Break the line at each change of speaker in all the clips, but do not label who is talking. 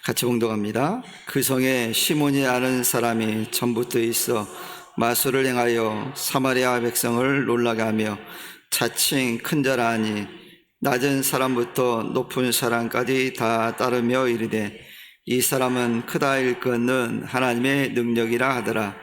같이 봉독합니다. 그 성에 시몬이 아는 사람이 전부터 있어 마술을 행하여 사마리아 백성을 놀라게 하며 자칭 큰 자라 하니 낮은 사람부터 높은 사람까지 다 따르며 이르되 이 사람은 크다 일컫는 하나님의 능력이라 하더라.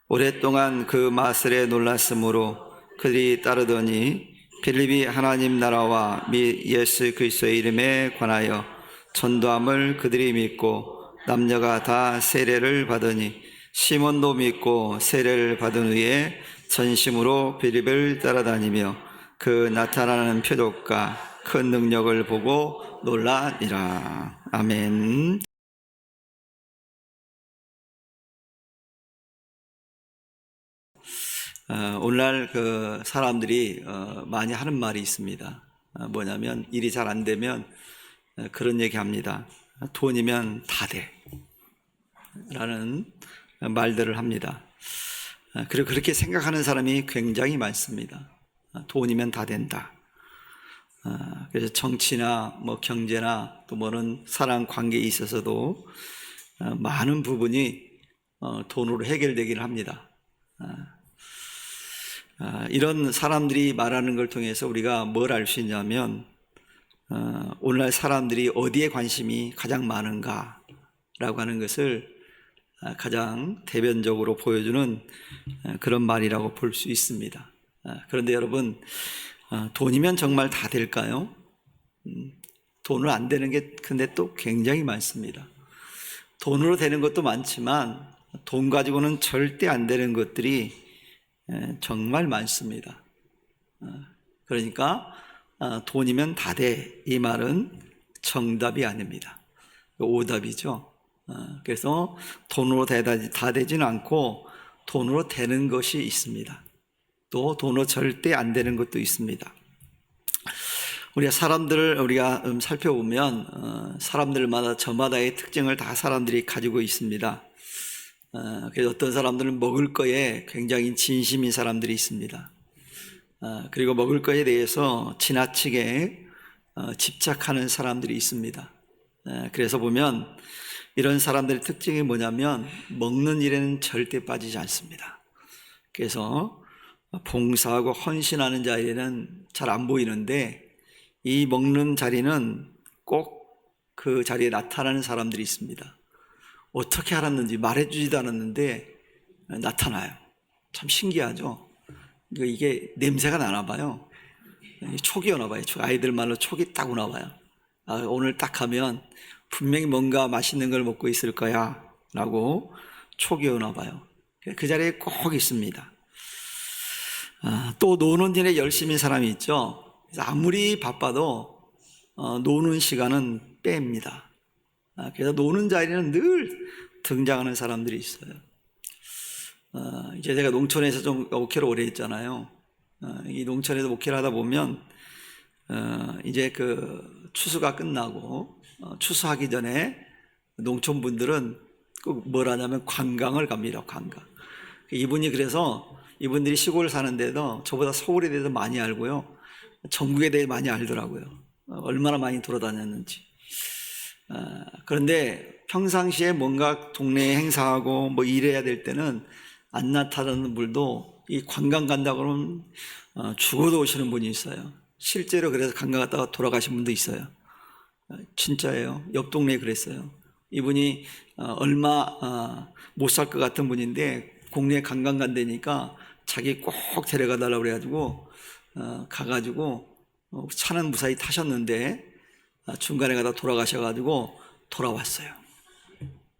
오랫동안 그 마술에 놀랐으므로 그들이 따르더니 빌립이 하나님 나라와 및 예수 그리스도의 이름에 관하여 전도함을 그들이 믿고 남녀가 다 세례를 받으니 시몬도 믿고 세례를 받은 후에 전심으로 빌립을 따라다니며 그 나타나는 표적과 큰 능력을 보고 놀라니라. 아멘. 오늘날 그 사람들이 많이 하는 말이 있습니다. 뭐냐면 일이 잘 안 되면 그런 얘기 합니다. 돈이면 다 돼 라는 말들을 합니다. 그리고 그렇게 생각하는 사람이 굉장히 많습니다. 돈이면 다 된다. 그래서 정치나 뭐 경제나 또 뭐는 사랑 관계에 있어서도 많은 부분이 돈으로 해결되기를 합니다. 이런 사람들이 말하는 걸 통해서 우리가 뭘 알 수 있냐면 오늘날 사람들이 어디에 관심이 가장 많은가 라고 하는 것을 가장 대변적으로 보여주는 그런 말이라고 볼 수 있습니다. 그런데 여러분, 돈이면 정말 다 될까요? 돈으로 안 되는 게 근데 또 굉장히 많습니다. 돈으로 되는 것도 많지만 돈 가지고는 절대 안 되는 것들이 정말 많습니다. 그러니까 돈이면 다 돼, 이 말은 정답이 아닙니다. 오답이죠. 그래서 돈으로 다 되지는 않고 돈으로 되는 것이 있습니다. 또 돈으로 절대 안 되는 것도 있습니다. 우리가 사람들을 살펴보면 사람들마다 저마다의 특징을 다 사람들이 가지고 있습니다. 그래서 어떤 사람들은 먹을 거에 굉장히 진심인 사람들이 있습니다. 그리고 먹을 거에 대해서 지나치게 집착하는 사람들이 있습니다. 그래서 보면 이런 사람들의 특징이 뭐냐면 먹는 일에는 절대 빠지지 않습니다. 그래서 봉사하고 헌신하는 자리에는 잘 안 보이는데 이 먹는 자리는 꼭 그 자리에 나타나는 사람들이 있습니다. 어떻게 알았는지 말해주지도 않았는데 나타나요. 참 신기하죠. 이게 냄새가 나나 봐요. 촉이 오나 봐요. 아이들 말로 촉이 딱 오나 봐요. 오늘 딱 하면 분명히 뭔가 맛있는 걸 먹고 있을 거야 라고 촉이 오나 봐요. 그 자리에 꼭 있습니다. 또 노는 일에 열심인 사람이 있죠. 아무리 바빠도 노는 시간은 뺍니다. 그래서 노는 자리는 늘 등장하는 사람들이 있어요. 이제 제가 농촌에서 좀 목회를 오래 했잖아요. 이 농촌에서 목회를 하다 보면 이제 그 추수가 끝나고 추수하기 전에 농촌 분들은 꼭 뭘 하냐면 관광을 갑니다. 관광. 그래서 이분들이 시골 사는데도 저보다 서울에 대해서 많이 알고요. 전국에 대해 많이 알더라고요. 얼마나 많이 돌아다녔는지. 그런데 평상시에 뭔가 동네에 행사하고 뭐 일해야 될 때는 안 나타나는 분도 이 관광 간다 그러면 죽어도 오시는 분이 있어요. 실제로 그래서 관광 갔다가 돌아가신 분도 있어요. 진짜예요. 옆 동네에 그랬어요. 이분이 얼마 못 살 것 같은 분인데 국내에 관광 간다니까 자기 꼭 데려가 달라고 그래가지고 가가지고 차는 무사히 타셨는데 중간에 가다 돌아가셔가지고 돌아왔어요.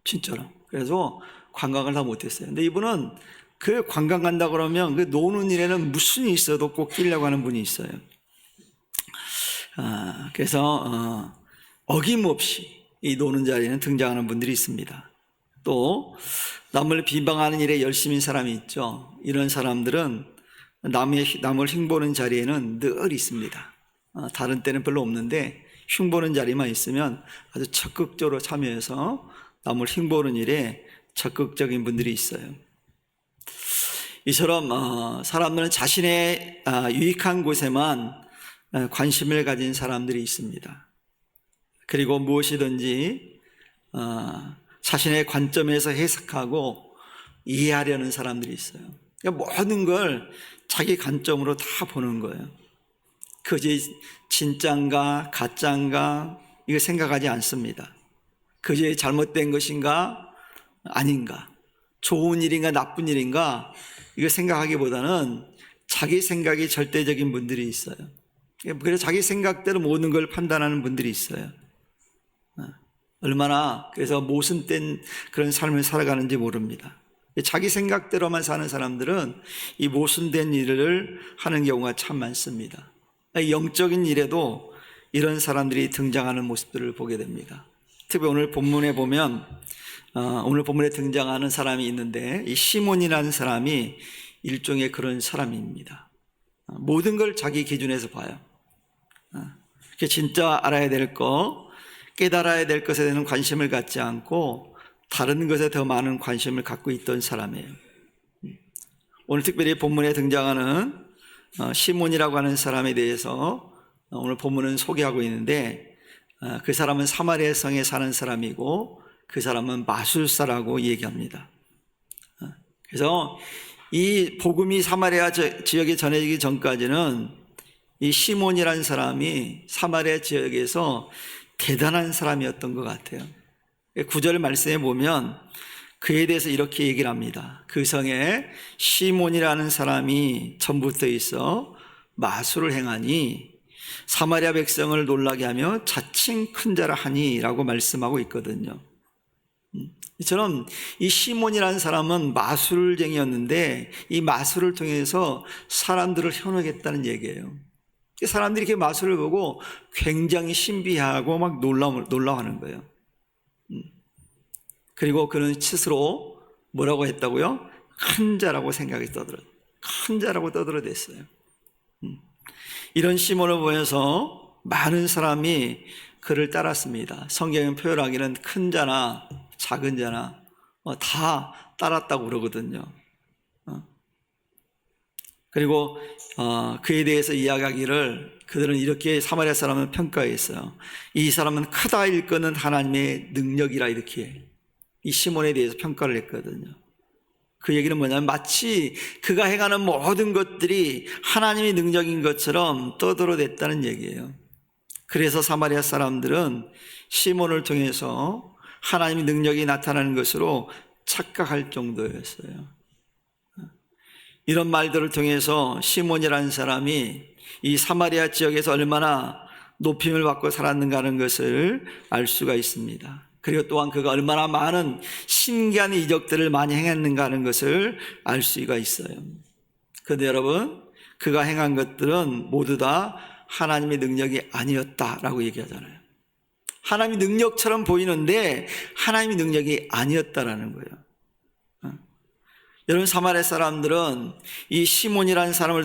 진짜로. 그래서 관광을 다 못했어요. 근데 이분은 그 관광 간다 그러면 그 노는 일에는 무슨 일이 있어도 꼭 끼려고 하는 분이 있어요. 그래서 어김없이 이 노는 자리에는 등장하는 분들이 있습니다. 또 남을 비방하는 일에 열심인 사람이 있죠. 이런 사람들은 남을 흉보는 자리에는 늘 있습니다. 다른 때는 별로 없는데 흉보는 자리만 있으면 아주 적극적으로 참여해서 남을 흉보는 일에 적극적인 분들이 있어요. 이처럼 사람들은 자신의 유익한 곳에만 관심을 가진 사람들이 있습니다. 그리고 무엇이든지 자신의 관점에서 해석하고 이해하려는 사람들이 있어요. 그러니까 모든 걸 자기 관점으로 다 보는 거예요. 그것이 진짜인가 가짜인가 이거 생각하지 않습니다. 그것이 잘못된 것인가 아닌가, 좋은 일인가 나쁜 일인가 이거 생각하기보다는 자기 생각이 절대적인 분들이 있어요. 그래서 자기 생각대로 모든 걸 판단하는 분들이 있어요. 얼마나 그래서 모순된 그런 삶을 살아가는지 모릅니다. 자기 생각대로만 사는 사람들은 이 모순된 일을 하는 경우가 참 많습니다. 영적인 일에도 이런 사람들이 등장하는 모습들을 보게 됩니다. 특히 오늘 본문에 보면 오늘 본문에 등장하는 사람이 있는데 이 시몬이라는 사람이 일종의 그런 사람입니다. 모든 걸 자기 기준에서 봐요. 진짜 알아야 될 거, 깨달아야 될 것에 대한 관심을 갖지 않고 다른 것에 더 많은 관심을 갖고 있던 사람이에요. 오늘 특별히 본문에 등장하는 시몬이라고 하는 사람에 대해서 오늘 본문은 소개하고 있는데 그 사람은 사마리아 성에 사는 사람이고 그 사람은 마술사라고 얘기합니다. 그래서 이 복음이 사마리아 지역에 전해지기 전까지는 이 시몬이라는 사람이 사마리아 지역에서 대단한 사람이었던 것 같아요. 9절 말씀에 보면 그에 대해서 이렇게 얘기를 합니다. 그 성에 시몬이라는 사람이 전부터 있어 마술을 행하니 사마리아 백성을 놀라게 하며 자칭 큰 자라 하니 라고 말씀하고 있거든요. 이처럼 이 시몬이라는 사람은 마술쟁이였는데 이 마술을 통해서 사람들을 현혹했다는 얘기예요. 사람들이 이렇게 마술을 보고 굉장히 신비하고 막 놀라워하는 거예요. 그리고 그는 스스로 뭐라고 했다고요? 큰 자라고 생각이 큰 자라고 떠들어댔어요. 이런 시몬을 보면서 많은 사람이 그를 따랐습니다. 성경은 표현하기는 큰 자나 작은 자나 다 따랐다고 그러거든요. 그리고 그에 대해서 이야기하기를 그들은 이렇게 사마리아 사람은 평가했어요. 이 사람은 크다 일컫는 하나님의 능력이라 이렇게 이 시몬에 대해서 평가를 했거든요. 그 얘기는 뭐냐면 마치 그가 행하는 모든 것들이 하나님의 능력인 것처럼 떠들어댔다는 얘기예요. 그래서 사마리아 사람들은 시몬을 통해서 하나님의 능력이 나타나는 것으로 착각할 정도였어요. 이런 말들을 통해서 시몬이라는 사람이 이 사마리아 지역에서 얼마나 높임을 받고 살았는가 하는 것을 알 수가 있습니다. 그리고 또한 그가 얼마나 많은 신기한 이적들을 많이 행했는가 하는 것을 알 수가 있어요. 그런데 여러분, 그가 행한 것들은 모두 다 하나님의 능력이 아니었다라고 얘기하잖아요. 하나님의 능력처럼 보이는데 하나님의 능력이 아니었다라는 거예요. 여러분, 사마리아 사람들은 이 시몬이라는 사람을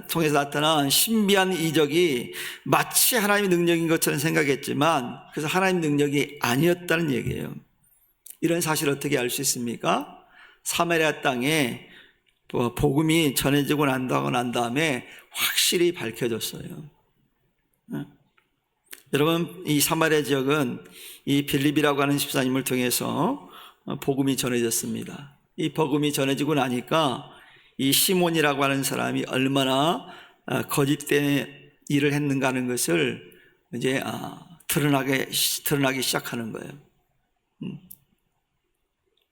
통해서 나타난 신비한 이적이 마치 하나님의 능력인 것처럼 생각했지만 그래서 하나님의 능력이 아니었다는 얘기예요. 이런 사실을 어떻게 알 수 있습니까? 사마리아 땅에 복음이 전해지고 난 다음에 확실히 밝혀졌어요. 여러분, 이 사마리아 지역은 이 빌립이라고 하는 집사님을 통해서 복음이 전해졌습니다. 이 복음이 전해지고 나니까 이 시몬이라고 하는 사람이 얼마나 거짓된 일을 했는가 하는 것을 이제 드러나기 시작하는 거예요.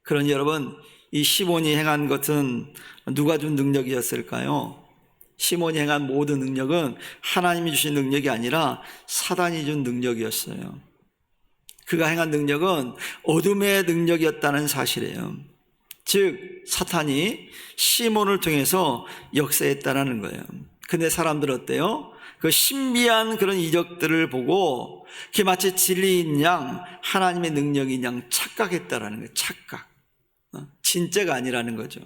그러니 여러분, 이 시몬이 행한 것은 누가 준 능력이었을까요? 시몬이 행한 모든 능력은 하나님이 주신 능력이 아니라 사단이 준 능력이었어요. 그가 행한 능력은 어둠의 능력이었다는 사실이에요. 즉 사탄이 시몬을 통해서 역사했다라는 거예요. 근데 사람들은 어때요? 그 신비한 그런 이적들을 보고 그게 마치 진리인 양 하나님의 능력인 양 착각했다라는 거예요. 착각. 진짜가 아니라는 거죠.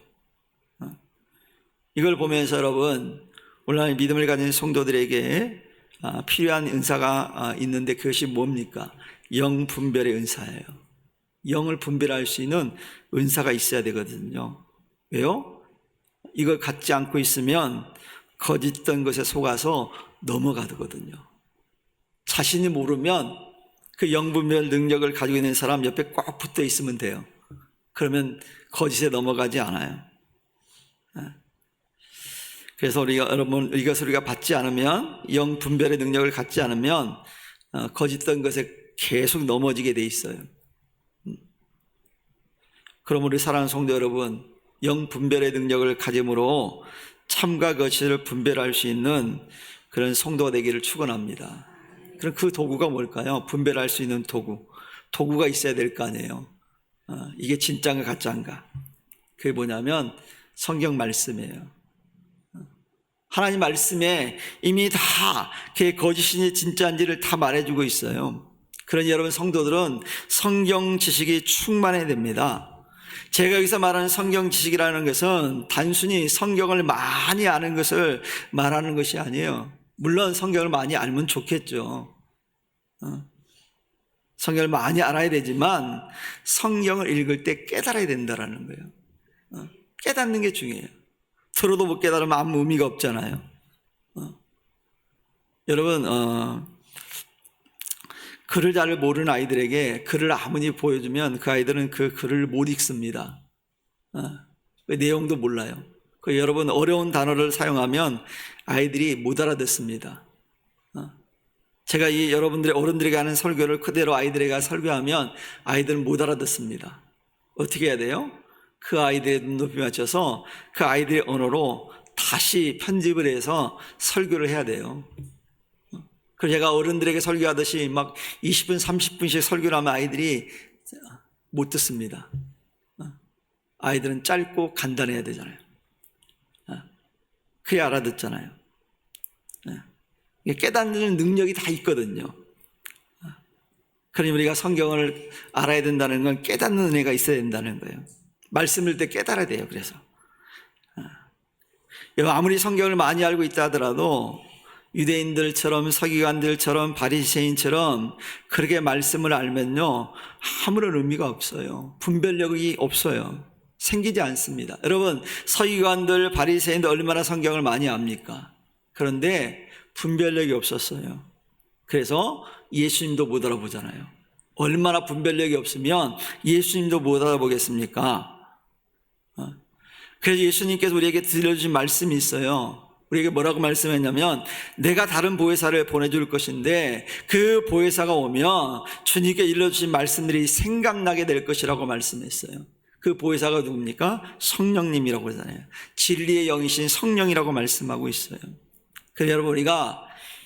이걸 보면서 여러분, 오늘 믿음을 가진 성도들에게 필요한 은사가 있는데 그것이 뭡니까? 영 분별의 은사예요. 영을 분별할 수 있는 은사가 있어야 되거든요. 왜요? 이걸 갖지 않고 있으면 거짓된 것에 속아서 넘어가거든요. 자신이 모르면 그 영분별 능력을 가지고 있는 사람 옆에 꼭 붙어 있으면 돼요. 그러면 거짓에 넘어가지 않아요. 그래서 여러분, 이것을 우리가 받지 않으면, 영 분별의 능력을 갖지 않으면 거짓된 것에 계속 넘어지게 돼 있어요. 그럼 우리 사랑하는 성도 여러분, 영 분별의 능력을 가짐으로 참과 거짓을 분별할 수 있는 그런 성도가 되기를 축원합니다. 그럼 그 도구가 뭘까요? 분별할 수 있는 도구가 있어야 될 거 아니에요. 이게 진짜인가 가짜인가. 그게 뭐냐면 성경 말씀이에요. 하나님 말씀에 이미 다 그게 거짓인지 진짜인지를 다 말해주고 있어요. 그러니 여러분 성도들은 성경 지식이 충만해야 됩니다. 제가 여기서 말하는 성경 지식이라는 것은 단순히 성경을 많이 아는 것을 말하는 것이 아니에요. 물론 성경을 많이 알면 좋겠죠. 성경을 많이 알아야 되지만 성경을 읽을 때 깨달아야 된다는 거예요. 깨닫는 게 중요해요. 들어도 못 깨달으면 아무 의미가 없잖아요. 여러분 글을 잘 모르는 아이들에게 글을 아무리 보여주면 그 아이들은 그 글을 못 읽습니다. 내용도 몰라요. 여러분 어려운 단어를 사용하면 아이들이 못 알아듣습니다. 제가 여러분들의 어른들에게 하는 설교를 그대로 아이들에게 설교하면 아이들은 못 알아듣습니다. 어떻게 해야 돼요? 그 아이들의 눈높이 맞춰서 그 아이들의 언어로 다시 편집을 해서 설교를 해야 돼요. 그래서 제가 어른들에게 설교하듯이 막 20분, 30분씩 설교를 하면 아이들이 못 듣습니다. 아이들은 짧고 간단해야 되잖아요. 그게 알아듣잖아요. 깨닫는 능력이 다 있거든요. 그러니 우리가 성경을 알아야 된다는 건 깨닫는 은혜가 있어야 된다는 거예요. 말씀을 때 깨달아야 돼요. 그래서 아무리 성경을 많이 알고 있다 하더라도 유대인들처럼 서기관들처럼 바리새인처럼 그렇게 말씀을 알면요 아무런 의미가 없어요. 분별력이 없어요. 생기지 않습니다. 여러분 서기관들 바리새인들 얼마나 성경을 많이 압니까? 그런데 분별력이 없었어요. 그래서 예수님도 못 알아보잖아요. 얼마나 분별력이 없으면 예수님도 못 알아보겠습니까? 그래서 예수님께서 우리에게 들려주신 말씀이 있어요. 우리에게 뭐라고 말씀했냐면 내가 다른 보혜사를 보내줄 것인데 그 보혜사가 오면 주님께 일러주신 말씀들이 생각나게 될 것이라고 말씀했어요. 그 보혜사가 누굽니까? 성령님이라고 그러잖아요. 진리의 영이신 성령이라고 말씀하고 있어요. 그래서 여러분 우리가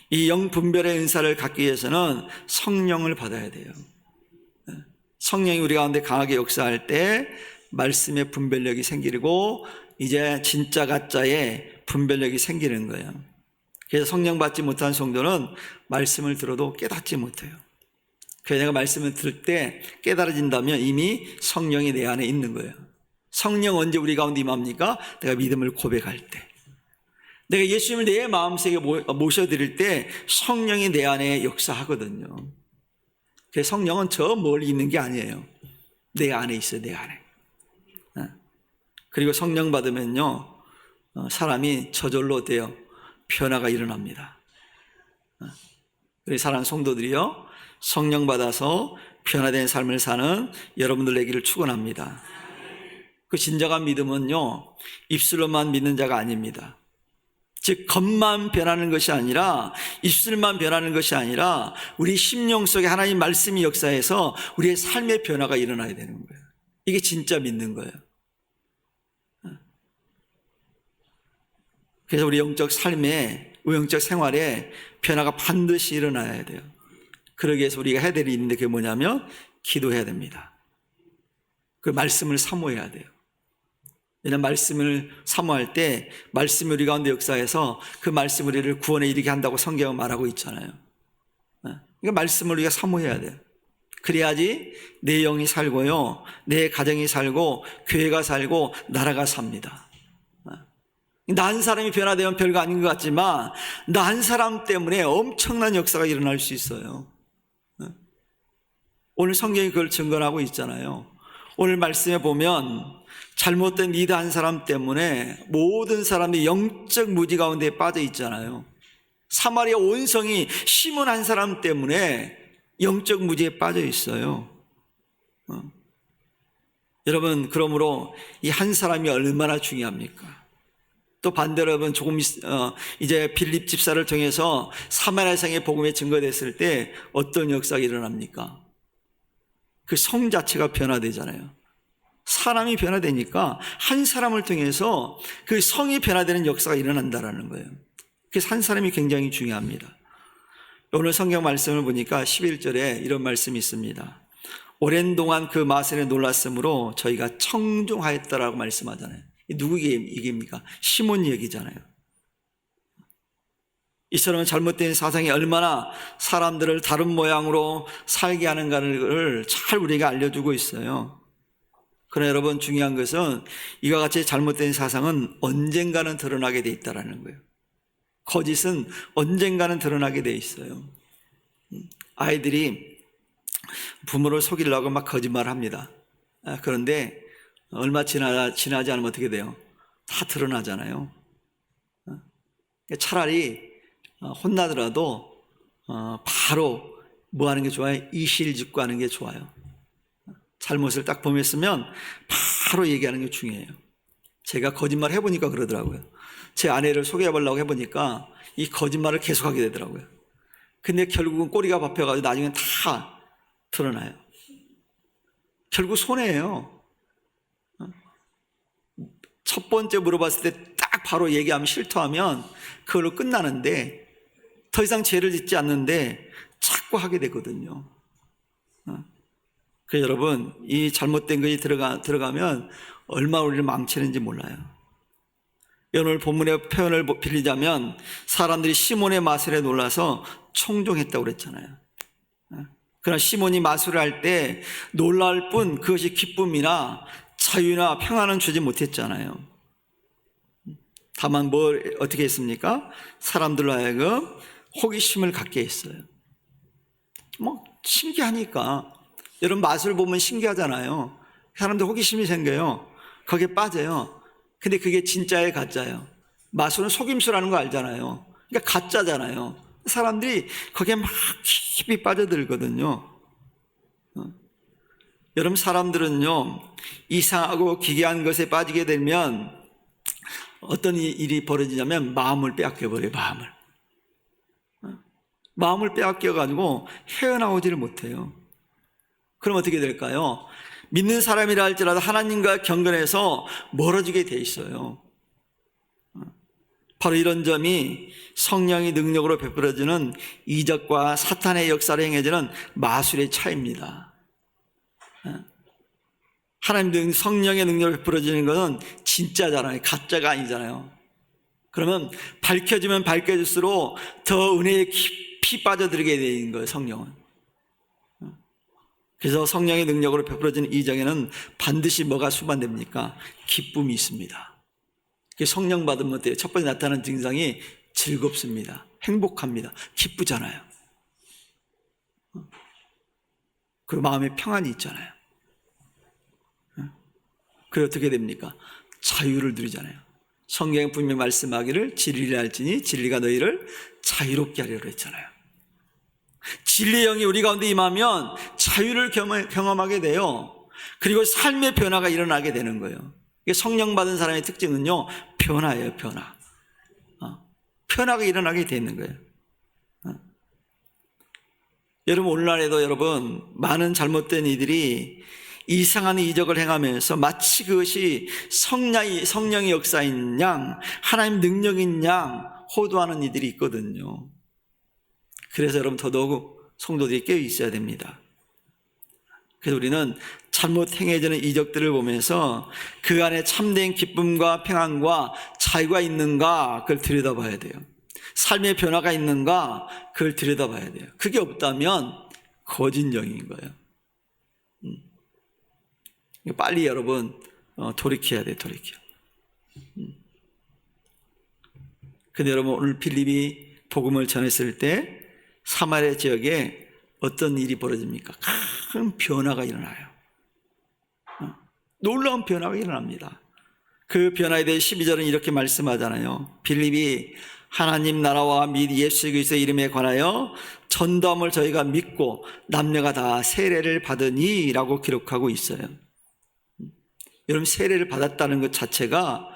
이 영분별의 은사를 갖기 위해서는 성령을 받아야 돼요. 성령이 우리 가운데 강하게 역사할 때 말씀의 분별력이 생기고 이제 진짜 가짜의 분별력이 생기는 거예요. 그래서 성령 받지 못한 성도는 말씀을 들어도 깨닫지 못해요. 그래서 내가 말씀을 들을 때 깨달아진다면 이미 성령이 내 안에 있는 거예요. 성령 언제 우리 가운데 임합니까? 내가 믿음을 고백할 때, 내가 예수님을 내 마음속에 모셔드릴 때 성령이 내 안에 역사하거든요. 그래서 성령은 저 멀리 있는 게 아니에요. 내 안에 있어요. 내 안에. 그리고 성령 받으면요 사람이 저절로 돼요. 변화가 일어납니다. 우리 사랑하는 성도들이요 성령 받아서 변화된 삶을 사는 여러분들 되기를 축원합니다. 그 진정한 믿음은요 입술로만 믿는 자가 아닙니다. 즉 겉만 변하는 것이 아니라 입술만 변하는 것이 아니라 우리 심령 속에 하나님 말씀이 역사해서 우리의 삶의 변화가 일어나야 되는 거예요. 이게 진짜 믿는 거예요. 그래서 우리 영적 삶에, 영적 생활에 변화가 반드시 일어나야 돼요. 그러기 위해서 우리가 해야 될 일이 있는데 그게 뭐냐면 기도해야 됩니다. 그 말씀을 사모해야 돼요. 왜냐하면 말씀을 사모할 때 말씀이 우리 가운데 역사해서 그 말씀이 우리를 구원에 이르게 한다고 성경은 말하고 있잖아요. 그러니까 말씀을 우리가 사모해야 돼요. 그래야지 내 영이 살고요 내 가정이 살고 교회가 살고 나라가 삽니다. 나 한 사람이 변화되면 별거 아닌 것 같지만 나 한 사람 때문에 엄청난 역사가 일어날 수 있어요. 오늘 성경이 그걸 증거하고 있잖아요. 오늘 말씀에 보면 잘못된 리더 한 사람 때문에 모든 사람들이 영적 무지 가운데 빠져 있잖아요. 사마리아 온 성이 시몬 한 사람 때문에 영적 무지에 빠져 있어요. 여러분, 그러므로 이 한 사람이 얼마나 중요합니까? 또 반대로 여러분, 조금 이제 빌립 집사를 통해서 사마리아 성의 복음이 증거됐을 때 어떤 역사가 일어납니까? 그 성 자체가 변화되잖아요. 사람이 변화되니까 한 사람을 통해서 그 성이 변화되는 역사가 일어난다라는 거예요. 그래서 한 사람이 굉장히 중요합니다. 오늘 성경 말씀을 보니까 11절에 이런 말씀이 있습니다. 오랜 동안 그 마술에 놀랐으므로 저희가 청종하였다라고 말씀하잖아요. 누구 얘기입니까? 시몬 얘기잖아요. 이 사람은 잘못된 사상이 얼마나 사람들을 다른 모양으로 살게 하는가를 잘 우리에게 알려주고 있어요. 그러나 여러분, 중요한 것은 이와 같이 잘못된 사상은 언젠가는 드러나게 돼 있다는 거예요. 거짓은 언젠가는 드러나게 돼 있어요. 아이들이 부모를 속이려고 막 거짓말을 합니다. 그런데 얼마 지나지 않으면 어떻게 돼요? 다 드러나잖아요. 차라리 혼나더라도 바로 뭐 하는 게 좋아요? 이실직고 하는 게 좋아요. 잘못을 딱 범했으면 바로 얘기하는 게 중요해요. 제가 거짓말 해보니까 그러더라고요. 제 아내를 소개해보려고 해보니까 이 거짓말을 계속하게 되더라고요. 근데 결국은 꼬리가 잡혀가지고 나중엔 다 드러나요. 결국 손해예요. 첫 번째 물어봤을 때 딱 바로 얘기하면 실토하면 그걸로 끝나는데 더 이상 죄를 짓지 않는데 자꾸 하게 되거든요. 그래서 여러분, 이 잘못된 것이 들어가면 얼마나 우리를 망치는지 몰라요. 오늘 본문의 표현을 빌리자면 사람들이 시몬의 마술에 놀라서 청종했다고 그랬잖아요. 그러나 시몬이 마술을 할 때 놀랄 뿐 그것이 기쁨이나 자유나 평안은 주지 못했잖아요. 다만 뭘 어떻게 했습니까? 사람들로 하여금 호기심을 갖게 했어요. 뭐 신기하니까. 여러분, 마술 보면 신기하잖아요. 사람들 호기심이 생겨요. 거기에 빠져요. 근데 그게 진짜예요, 가짜예요? 마술은 속임수라는 거 알잖아요. 그러니까 가짜잖아요. 사람들이 거기에 막 깊이 빠져들거든요. 여러분, 사람들은요, 이상하고 기괴한 것에 빠지게 되면 어떤 일이 벌어지냐면 마음을 빼앗겨버려요. 마음을 빼앗겨가지고 헤어나오지를 못해요. 그럼 어떻게 될까요? 믿는 사람이라 할지라도 하나님과 경건해서 멀어지게 돼 있어요. 바로 이런 점이 성령의 능력으로 베풀어지는 이적과 사탄의 역사로 행해지는 마술의 차이입니다. 하나님 성령의 능력으로 베풀어지는 것은 진짜잖아요. 가짜가 아니잖아요. 그러면 밝혀지면 밝혀질수록 더 은혜에 깊이 빠져들게 되는 거예요, 성령은. 그래서 성령의 능력으로 베풀어지는 이적에는 반드시 뭐가 수반됩니까? 기쁨이 있습니다. 성령 받으면 어때요? 첫 번째 나타나는 증상이 즐겁습니다. 행복합니다. 기쁘잖아요. 그리고 마음에 평안이 있잖아요. 그리고 어떻게 됩니까? 자유를 누리잖아요. 성경에 분명히 말씀하기를 진리를 알지니 진리가 너희를 자유롭게 하리라 했잖아요. 진리의 영이 우리 가운데 임하면 자유를 경험하게 돼요. 그리고 삶의 변화가 일어나게 되는 거예요. 성령 받은 사람의 특징은요, 변화예요, 변화. 변화가 일어나게 되는 거예요. 여러분, 오늘날에도 여러분, 많은 잘못된 이들이 이상한 이적을 행하면서 마치 그것이 성령의 역사인 양, 하나님 능력인 양 호도하는 이들이 있거든요. 그래서 여러분, 더더욱 성도들이 깨어 있어야 됩니다. 그래서 우리는 잘못 행해지는 이적들을 보면서 그 안에 참된 기쁨과 평안과 자유가 있는가, 그걸 들여다봐야 돼요. 삶의 변화가 있는가, 그걸 들여다봐야 돼요. 그게 없다면 거짓 영인 거예요. 빨리 여러분 돌이켜야 돼요. 돌이켜. 근데 여러분, 오늘 빌립이 복음을 전했을 때 사마리아 지역에 어떤 일이 벌어집니까? 큰 변화가 일어나요. 놀라운 변화가 일어납니다. 그 변화에 대해 12절은 이렇게 말씀하잖아요. 빌립이 하나님 나라와 및 예수 그리스도의 이름에 관하여 전도함을 저희가 믿고 남녀가 다 세례를 받으니라고 기록하고 있어요. 여러분, 세례를 받았다는 것 자체가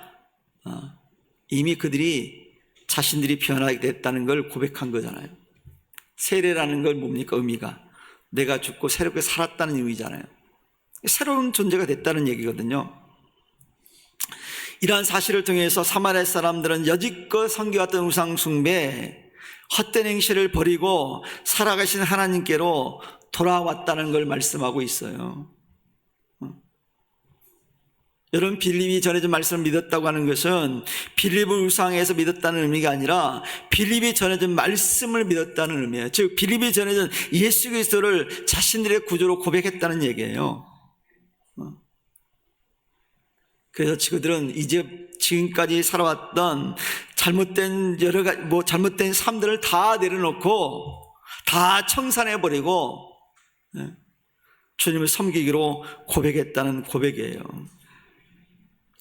이미 그들이 자신들이 변하게 됐다는 걸 고백한 거잖아요. 세례라는 걸 뭡니까? 의미가 내가 죽고 새롭게 살았다는 의미잖아요. 새로운 존재가 됐다는 얘기거든요. 이러한 사실을 통해서 사마리아 사람들은 여지껏 섬겨왔던 우상 숭배, 헛된 행실을 버리고 살아가신 하나님께로 돌아왔다는 걸 말씀하고 있어요. 여러분, 빌립이 전해진 말씀을 믿었다고 하는 것은 빌립을 우상에서 믿었다는 의미가 아니라 빌립이 전해진 말씀을 믿었다는 의미예요. 즉 빌립이 전해진 예수 그리스도를 자신들의 구주로 고백했다는 얘기예요. 그래서 그들은 이제 지금까지 살아왔던 잘못된 여러 가지 잘못된 삶들을 다 내려놓고 다 청산해 버리고 주님을 섬기기로 고백했다는 고백이에요.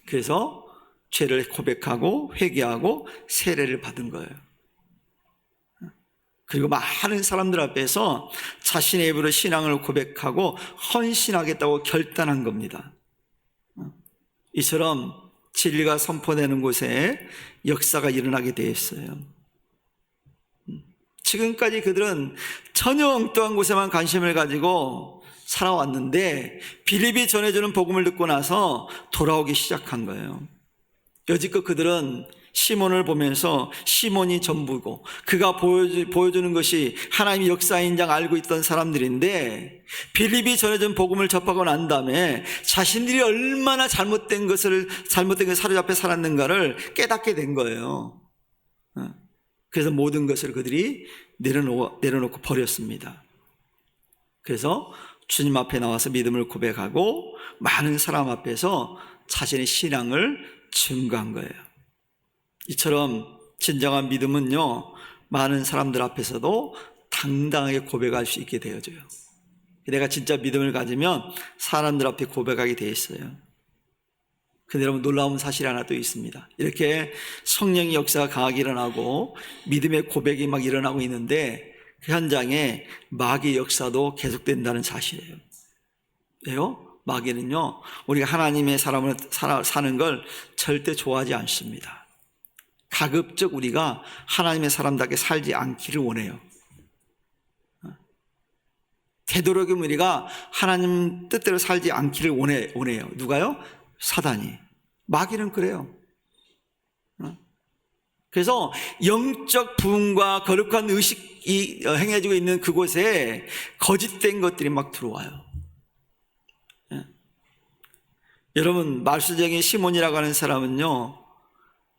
그래서 죄를 고백하고 회개하고 세례를 받은 거예요. 그리고 많은 사람들 앞에서 자신의 입으로 신앙을 고백하고 헌신하겠다고 결단한 겁니다. 이처럼 진리가 선포되는 곳에 역사가 일어나게 되어 있어요. 지금까지 그들은 전혀 엉뚱한 곳에만 관심을 가지고 살아왔는데 빌립이 전해주는 복음을 듣고 나서 돌아오기 시작한 거예요. 여지껏 그들은 시몬을 보면서 시몬이 전부고 그가 보여주는 것이 하나님의 역사인 장 알고 있던 사람들인데 빌립이 전해준 복음을 접하고 난 다음에 자신들이 얼마나 잘못된 것에 사로잡혀 살았는가를 깨닫게 된 거예요. 그래서 모든 것을 그들이 내려놓고 버렸습니다. 그래서 주님 앞에 나와서 믿음을 고백하고 많은 사람 앞에서 자신의 신앙을 증거한 거예요. 이처럼 진정한 믿음은요, 많은 사람들 앞에서도 당당하게 고백할 수 있게 되어져요. 내가 진짜 믿음을 가지면 사람들 앞에 고백하게 되어 있어요. 근데 여러분, 놀라운 사실이 하나 또 있습니다. 이렇게 성령의 역사가 강하게 일어나고 믿음의 고백이 막 일어나고 있는데 그 현장에 마귀의 역사도 계속된다는 사실이에요. 왜요? 마귀는요, 우리가 하나님의 사람을 사는 걸 절대 좋아하지 않습니다. 가급적 우리가 하나님의 사람답게 살지 않기를 원해요. 되도록이면 우리가 하나님 뜻대로 살지 않기를 원해요. 누가요? 사단이. 마귀는 그래요. 그래서 영적 부흥과 거룩한 의식이 행해지고 있는 그곳에 거짓된 것들이 막 들어와요. 여러분, 말수쟁이 시몬이라고 하는 사람은요,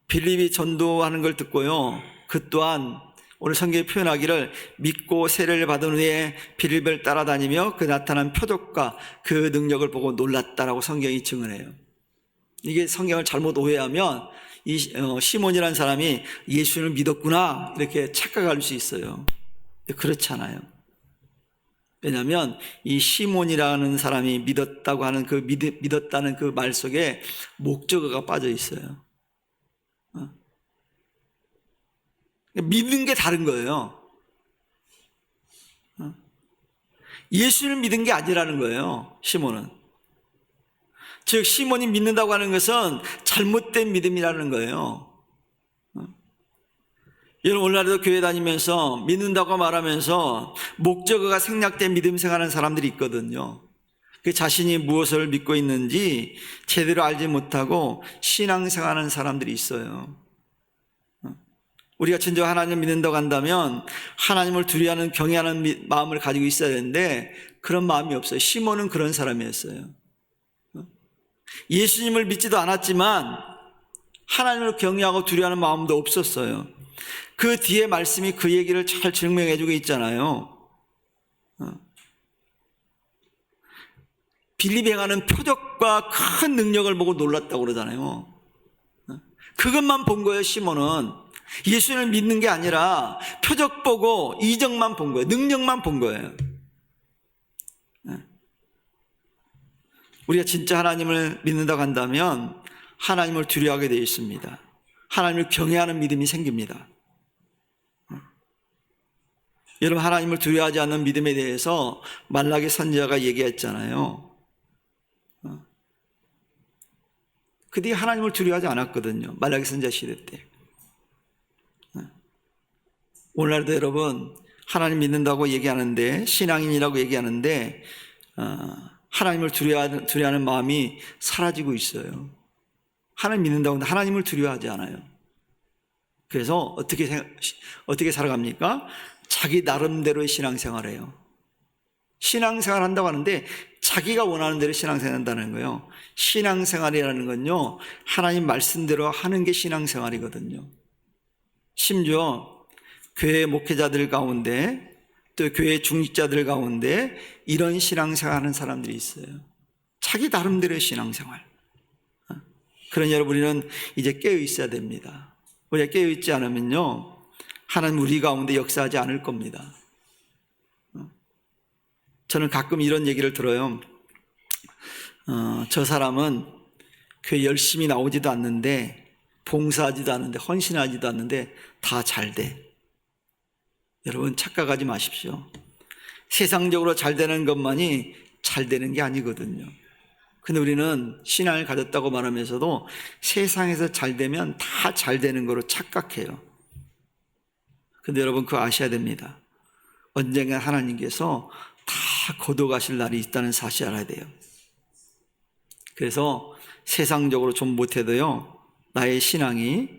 빌립이 전도하는 걸 듣고요, 그 또한 오늘 성경에 표현하기를 믿고 세례를 받은 후에 빌립을 따라다니며 그 나타난 표적과 그 능력을 보고 놀랐다라고 성경이 증언해요. 이게 성경을 잘못 오해하면 이 시몬이라는 사람이 예수를 믿었구나 이렇게 착각할 수 있어요. 그렇지 않아요. 왜냐하면 이 시몬이라는 사람이 믿었다고 하는 그 믿었다는 그 말 속에 목적어가 빠져 있어요. 믿는 게 다른 거예요. 예수를 믿은 게 아니라는 거예요, 시몬은. 즉 시몬이 믿는다고 하는 것은 잘못된 믿음이라는 거예요. 여러분, 오늘날에도 교회 다니면서 믿는다고 말하면서 목적어가 생략된 믿음 생활하는 사람들이 있거든요. 그 자신이 무엇을 믿고 있는지 제대로 알지 못하고 신앙생활하는 사람들이 있어요. 우리가 진짜 하나님을 믿는다고 한다면 하나님을 두려워하는 경외하는 마음을 가지고 있어야 되는데 그런 마음이 없어요. 시몬은 그런 사람이었어요. 예수님을 믿지도 않았지만 하나님을 경외하고 두려워하는 마음도 없었어요. 그 뒤에 말씀이 그 얘기를 잘 증명해 주고 있잖아요. 빌립이 행하는 표적과 큰 능력을 보고 놀랐다고 그러잖아요. 그것만 본 거예요, 시몬은. 예수를 믿는 게 아니라 표적 보고 이적만 본 거예요. 능력만 본 거예요. 우리가 진짜 하나님을 믿는다고 한다면 하나님을 두려워하게 되어 있습니다. 하나님을 경외하는 믿음이 생깁니다. 여러분, 하나님을 두려워하지 않는 믿음에 대해서 말라기 선지자가 얘기했잖아요. 그들이 하나님을 두려워하지 않았거든요. 말라기 선지자 시대 때. 오늘날도 여러분, 하나님 믿는다고 얘기하는데, 신앙인이라고 얘기하는데 하나님을 두려워하는 마음이 사라지고 있어요. 하나님 믿는다고 하는데 하나님을 두려워하지 않아요. 그래서 어떻게 살아갑니까? 자기 나름대로의 신앙생활을 해요. 신앙생활 한다고 하는데 자기가 원하는 대로 신앙생활 한다는 거예요. 신앙생활이라는 건요, 하나님 말씀대로 하는 게 신앙생활이거든요. 심지어 교회 목회자들 가운데, 또 교회 중직자들 가운데 이런 신앙생활 하는 사람들이 있어요. 자기 나름대로의 신앙생활. 그러니 여러분, 우리는 이제 깨어 있어야 됩니다. 우리가 깨어 있지 않으면요, 하나님 우리 가운데 역사하지 않을 겁니다. 저는 가끔 이런 얘기를 들어요. 저 사람은 교회 열심히 나오지도 않는데, 봉사하지도 않는데, 헌신하지도 않는데 다 잘 돼. 여러분, 착각하지 마십시오. 세상적으로 잘 되는 것만이 잘 되는 게 아니거든요. 근데 우리는 신앙을 가졌다고 말하면서도 세상에서 잘 되면 다 잘 되는 거로 착각해요. 근데 여러분, 그거 아셔야 됩니다. 언젠가 하나님께서 다 거둬가실 날이 있다는 사실 알아야 돼요. 그래서 세상적으로 좀 못해도요, 나의 신앙이,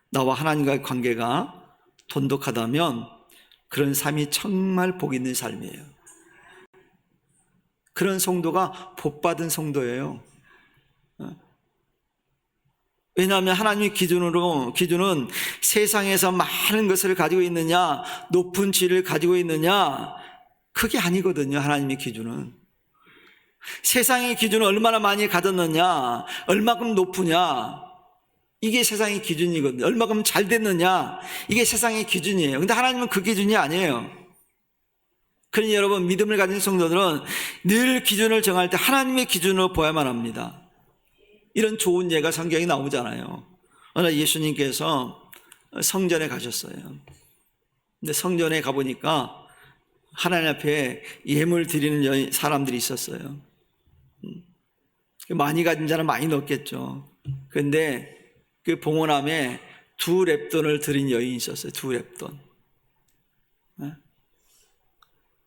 나와 하나님과의 관계가 돈독하다면 그런 삶이 정말 복 있는 삶이에요. 그런 성도가 복받은 성도예요. 왜냐하면 하나님의 기준은 세상에서 많은 것을 가지고 있느냐, 높은 지위를 가지고 있느냐, 그게 아니거든요. 하나님의 기준은 세상의 기준은 얼마나 많이 가졌느냐, 얼마큼 높으냐, 이게 세상의 기준이거든요. 얼마큼 잘 됐느냐, 이게 세상의 기준이에요. 근데 하나님은 그 기준이 아니에요. 그러니 여러분, 믿음을 가진 성도들은 늘 기준을 정할 때 하나님의 기준으로 보야만 합니다. 이런 좋은 예가 성경에 나오잖아요. 어느 예수님께서 성전에 가셨어요. 근데 성전에 가보니까 하나님 앞에 예물 드리는 사람들이 있었어요. 많이 가진 자는 많이 넣었겠죠. 그런데 그 봉헌함에 2렙돈을 드린 여인이 있었어요. 2렙돈.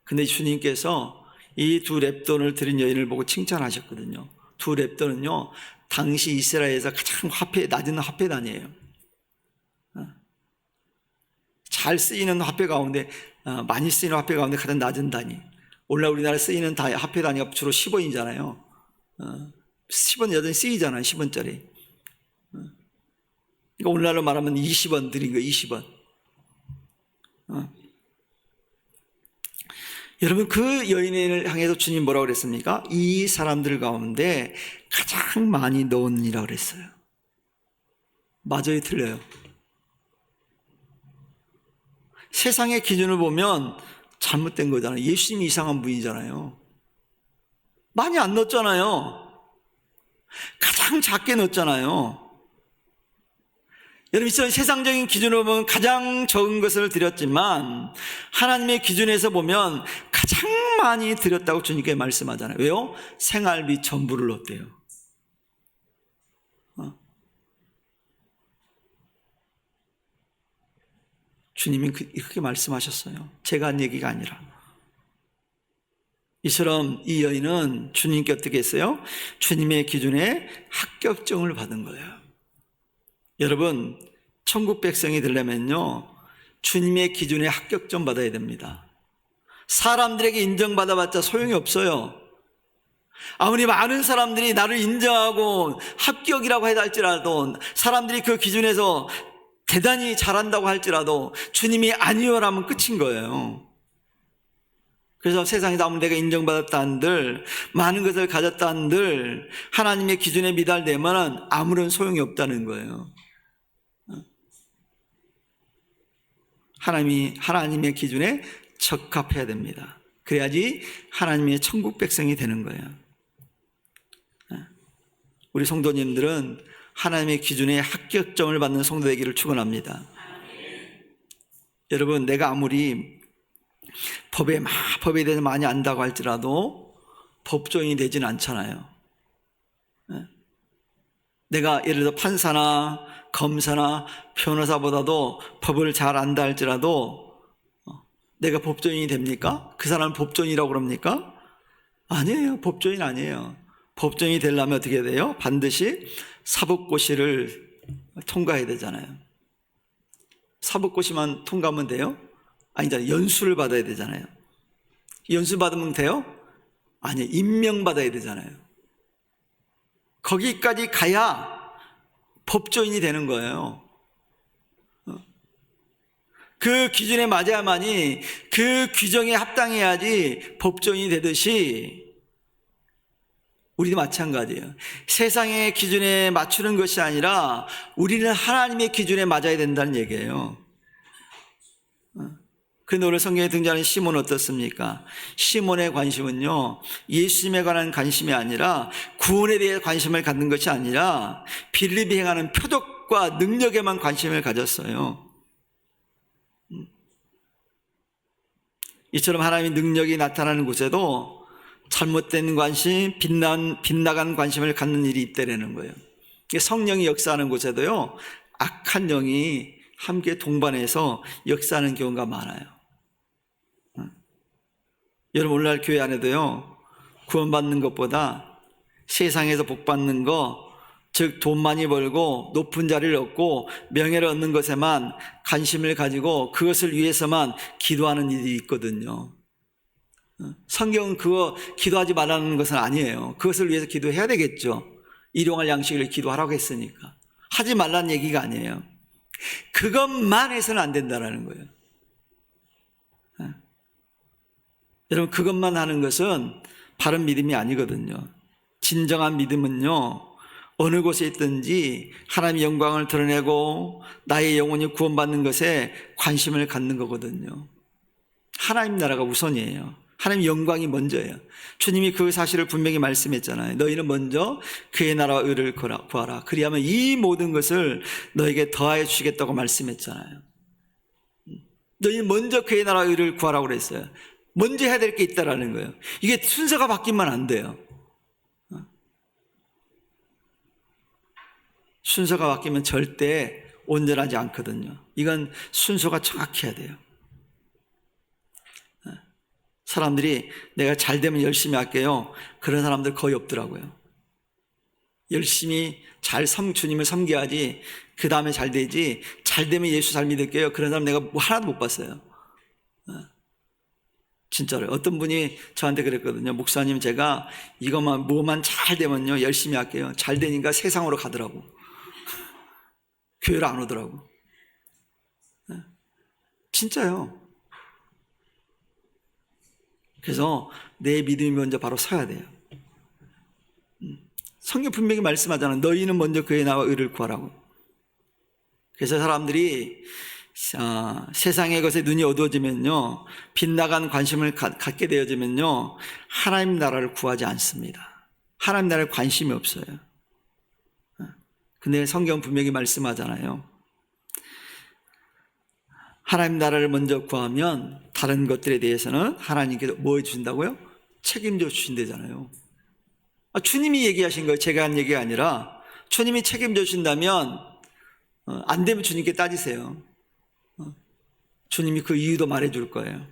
근데 주님께서 이 2렙돈을 드린 여인을 보고 칭찬하셨거든요. 2렙돈은요, 당시 이스라엘에서 가장 낮은 화폐 단위예요. 잘 쓰이는 화폐 가운데, 많이 쓰이는 화폐 가운데 가장 낮은 단위. 오늘날 우리나라에 쓰이는 화폐 단위가 주로 10원이잖아요. 10원 여전히 쓰이잖아요. 10원짜리. 그러니까 오늘날로 말하면 20원 드린 거예요. 20원. 여러분, 그 여인을 향해서 주님 뭐라고 그랬습니까? 이 사람들 가운데 가장 많이 넣었느니라 그랬어요. 맞아요, 틀려요? 세상의 기준을 보면 잘못된 거잖아요. 예수님이 이상한 분이잖아요. 많이 안 넣었잖아요. 가장 작게 넣었잖아요. 여러분, 세상적인 기준으로 보면 가장 적은 것을 드렸지만 하나님의 기준에서 보면 가장 많이 드렸다고 주님께 말씀하잖아요. 왜요? 생활비 전부를 넣었대요. 주님이 그렇게 말씀하셨어요. 제가 한 얘기가 아니라. 이처럼 이 여인은 주님께 어떻게 했어요? 주님의 기준에 합격증을 받은 거예요. 여러분, 천국 백성이 되려면요, 주님의 기준에 합격점 받아야 됩니다. 사람들에게 인정받아봤자 소용이 없어요. 아무리 많은 사람들이 나를 인정하고 합격이라고 해야 할지라도, 사람들이 그 기준에서 대단히 잘한다고 할지라도 주님이 아니요라면 끝인 거예요. 그래서 세상에서 아무리 내가 인정받았다 한들, 많은 것을 가졌다 한들 하나님의 기준에 미달되면 아무런 소용이 없다는 거예요. 하나님의 기준에 적합해야 됩니다. 그래야지 하나님의 천국 백성이 되는 거예요. 우리 성도님들은 하나님의 기준에 합격점을 받는 성도 되기를 축원합니다. 여러분, 내가 아무리 법에 대해서 많이 안다고 할지라도 법조인이 되지는 않잖아요. 내가 예를 들어 판사나 검사나 변호사보다도 법을 잘 안다 할지라도 내가 법조인이 됩니까? 그 사람은 법조인이라고 그럽니까? 아니에요. 법조인 아니에요. 법조인이 되려면 어떻게 돼요? 반드시 사법고시를 통과해야 되잖아요. 사법고시만 통과하면 돼요? 아니잖아요. 연수를 받아야 되잖아요. 연수 받으면 돼요? 아니요. 임명받아야 되잖아요. 거기까지 가야 법조인이 되는 거예요. 그 기준에 맞아야만이, 그 규정에 합당해야지 법조인이 되듯이 우리도 마찬가지예요. 세상의 기준에 맞추는 것이 아니라 우리는 하나님의 기준에 맞아야 된다는 얘기예요. 그런데 오늘 성경에 등장하는 시몬은 어떻습니까? 시몬의 관심은요, 예수님에 관한 관심이 아니라 구원에 대해 관심을 갖는 것이 아니라 빌립이 행하는 표적과 능력에만 관심을 가졌어요. 이처럼 하나님의 능력이 나타나는 곳에도 잘못된 관심, 빗나간 관심을 갖는 일이 있다라는 거예요. 성령이 역사하는 곳에도요, 악한 영이 함께 동반해서 역사하는 경우가 많아요. 여러분, 오늘날 교회 안에도요, 구원받는 것보다 세상에서 복받는 거, 즉 돈 많이 벌고 높은 자리를 얻고 명예를 얻는 것에만 관심을 가지고 그것을 위해서만 기도하는 일이 있거든요. 성경은 그거 기도하지 말라는 것은 아니에요. 그것을 위해서 기도해야 되겠죠. 일용할 양식을 기도하라고 했으니까. 하지 말라는 얘기가 아니에요. 그것만 해서는 안 된다는 거예요. 여러분, 그것만 하는 것은 바른 믿음이 아니거든요. 진정한 믿음은요, 어느 곳에 있든지 하나님의 영광을 드러내고 나의 영혼이 구원받는 것에 관심을 갖는 거거든요. 하나님 나라가 우선이에요. 하나님 영광이 먼저예요. 주님이 그 사실을 분명히 말씀했잖아요. 너희는 먼저 그의 나라와 의를 구하라. 그리하면 이 모든 것을 너에게 더하여 주시겠다고 말씀했잖아요. 너희는 먼저 그의 나라와 의를 구하라고 그랬어요. 먼저 해야 될 게 있다라는 거예요. 이게 순서가 바뀌면 안 돼요. 순서가 바뀌면 절대 온전하지 않거든요. 이건 순서가 정확해야 돼요. 사람들이 내가 잘 되면 열심히 할게요. 그런 사람들 거의 없더라고요. 열심히 주님을 섬겨야지 그 다음에 잘 되지, 잘 되면 예수 잘 믿을게요. 그런 사람 내가 하나도 못 봤어요. 진짜로. 어떤 분이 저한테 그랬거든요. 목사님, 제가 뭐만 잘 되면요 열심히 할게요. 잘 되니까 세상으로 가더라고. 교회를 안 오더라고. 진짜요. 그래서 내 믿음이 먼저 바로 서야 돼요. 성경 분명히 말씀하잖아요. 너희는 먼저 그의 나와 의를 구하라고. 그래서 사람들이 세상의 것에 눈이 어두워지면요, 빗나간 관심을 갖게 되어지면요, 하나님 나라를 구하지 않습니다. 하나님 나라에 관심이 없어요. 근데 성경 분명히 말씀하잖아요. 하나님 나라를 먼저 구하면 다른 것들에 대해서는 하나님께서 뭐 해주신다고요? 책임져 주신다잖아요. 주님이 얘기하신 거예요. 제가 한 얘기가 아니라 주님이 책임져 주신다면 안 되면 주님께 따지세요. 주님이 그 이유도 말해줄 거예요.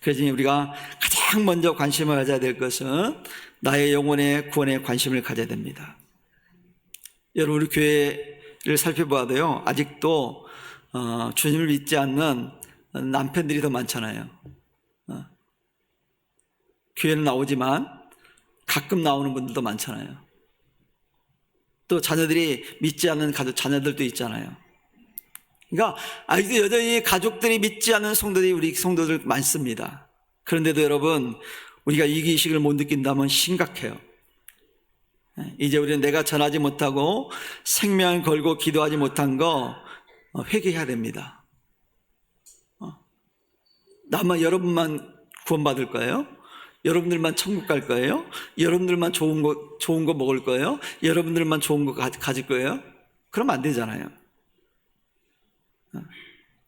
그래서 우리가 가장 먼저 관심을 가져야 될 것은 나의 영혼의 구원에 관심을 가져야 됩니다. 여러분, 우리 교회를 살펴봐도요, 아직도 주님을 믿지 않는 남편들이 더 많잖아요. 교회는 나오지만 가끔 나오는 분들도 많잖아요. 또 자녀들이 믿지 않는 자녀들도 있잖아요. 그러니까 아직도 여전히 가족들이 믿지 않는 성도들이 우리 성도들 많습니다. 그런데도 여러분, 우리가 이기식을 못 느낀다면 심각해요. 이제 우리는 내가 전하지 못하고 생명을 걸고 기도하지 못한 거 회개해야 됩니다. 나만, 여러분만 구원받을 거예요? 여러분들만 천국 갈 거예요? 여러분들만 좋은 거 먹을 거예요? 여러분들만 좋은 거 가질 거예요? 그러면 안 되잖아요.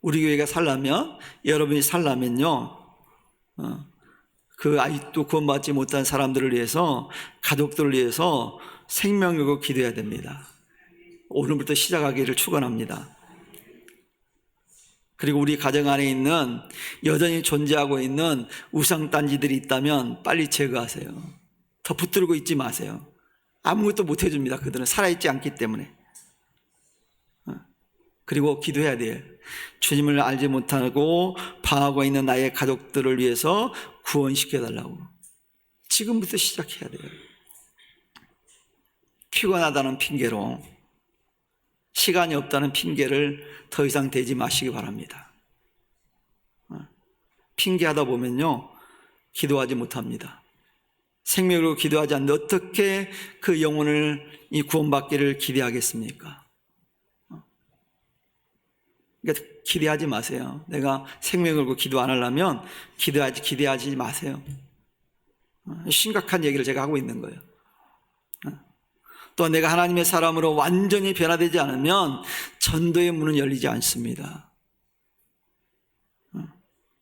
우리 교회가 살려면, 여러분이 살려면요, 그 아직도 구원받지 못한 사람들을 위해서, 가족들을 위해서 생명 걸고 기도해야 됩니다. 오늘부터 시작하기를 축원합니다. 그리고 우리 가정 안에 있는, 여전히 존재하고 있는 우상단지들이 있다면 빨리 제거하세요. 더 붙들고 있지 마세요. 아무것도 못 해줍니다. 그들은 살아있지 않기 때문에. 그리고 기도해야 돼요. 주님을 알지 못하고 방하고 있는 나의 가족들을 위해서 구원시켜달라고. 지금부터 시작해야 돼요. 피곤하다는 핑계로, 시간이 없다는 핑계를 더 이상 대지 마시기 바랍니다. 핑계하다 보면요, 기도하지 못합니다. 생명으로 기도하지 않는데 어떻게 그 영혼을 이 구원받기를 기대하겠습니까? 그러니까 기대하지 마세요. 내가 생명 걸고 기도 안 하려면 기대하지 마세요. 심각한 얘기를 제가 하고 있는 거예요. 또 내가 하나님의 사람으로 완전히 변화되지 않으면 전도의 문은 열리지 않습니다.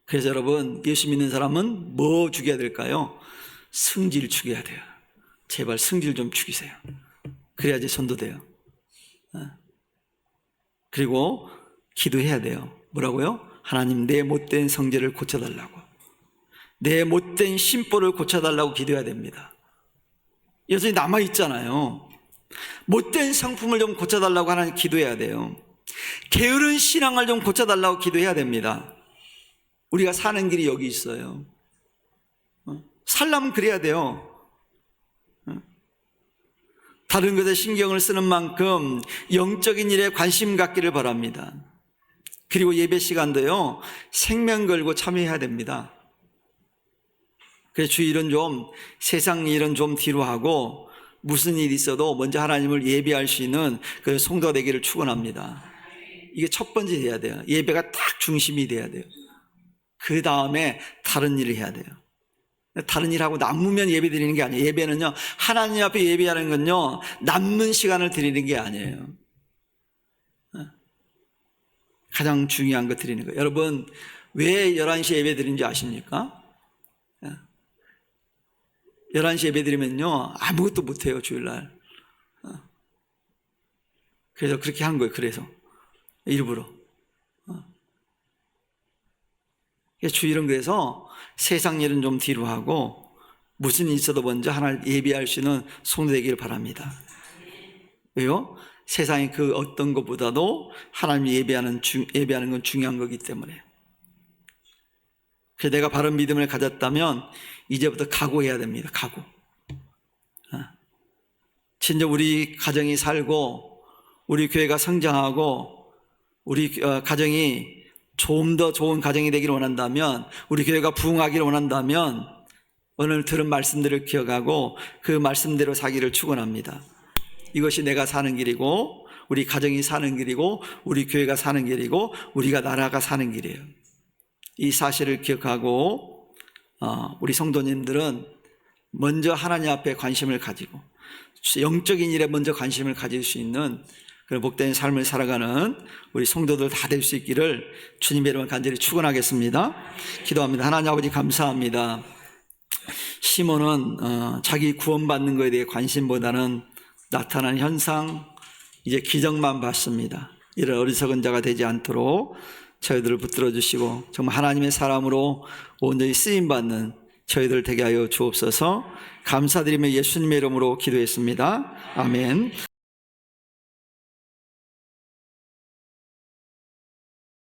그래서 여러분, 예수 믿는 사람은 뭐 죽여야 될까요? 승질 죽여야 돼요. 제발 승질 좀 죽이세요. 그래야지 전도돼요. 그리고 기도해야 돼요. 뭐라고요? 하나님, 내 못된 성질을 고쳐달라고, 내 못된 심보를 고쳐달라고 기도해야 됩니다. 여전히 남아있잖아요. 못된 성품을 좀 고쳐달라고 하나님 기도해야 돼요. 게으른 신앙을 좀 고쳐달라고 기도해야 됩니다. 우리가 사는 길이 여기 있어요. 살려면 그래야 돼요. 다른 것에 신경을 쓰는 만큼 영적인 일에 관심 갖기를 바랍니다. 그리고 예배 시간도요, 생명 걸고 참여해야 됩니다. 그래서 주 일은 좀, 세상 일은 좀 뒤로 하고, 무슨 일이 있어도 먼저 하나님을 예배할 수 있는 그 성도가 되기를 축원합니다. 이게 첫 번째 돼야 돼요. 예배가 딱 중심이 돼야 돼요. 그 다음에 다른 일을 해야 돼요. 다른 일하고 남으면 예배 드리는 게 아니에요. 예배는요, 하나님 앞에 예배하는 건요, 남는 시간을 드리는 게 아니에요. 가장 중요한 거 드리는 거예요. 여러분, 왜 11시에 예배 드리는지 아십니까? 11시 예배 드리면요, 아무것도 못해요, 주일날. 그래서 그렇게 한 거예요. 그래서 일부러. 주일은 그래서 세상 일은 좀 뒤로 하고, 무슨 일이 있어도 먼저 하나님 예배할 수 있는 성도 되기를 바랍니다. 왜요? 세상의 그 어떤 것보다도 하나님 예배하는 건 중요한 거기 때문에. 그래서 내가 바른 믿음을 가졌다면 이제부터 각오해야 됩니다. 각오. 진짜 우리 가정이 살고, 우리 교회가 성장하고, 우리 가정이 좀 더 좋은 가정이 되기를 원한다면, 우리 교회가 부흥하기를 원한다면, 오늘 들은 말씀들을 기억하고 그 말씀대로 사기를 축원합니다. 이것이 내가 사는 길이고, 우리 가정이 사는 길이고, 우리 교회가 사는 길이고, 우리가 나라가 사는 길이에요. 이 사실을 기억하고 우리 성도님들은 먼저 하나님 앞에 관심을 가지고 영적인 일에 먼저 관심을 가질 수 있는 그런 복된 삶을 살아가는 우리 성도들 다 될 수 있기를 주님의 이름으로 간절히 축원하겠습니다. 기도합니다. 하나님 아버지, 감사합니다. 시몬은 자기 구원받는 것에 대해 관심보다는 나타나는 현상, 이제 기적만 봤습니다. 이런 어리석은 자가 되지 않도록 저희들을 붙들어 주시고 정말 하나님의 사람으로 온전히 쓰임받는 저희들 되게 하여 주옵소서. 감사드리며 예수님의 이름으로 기도했습니다. 아멘.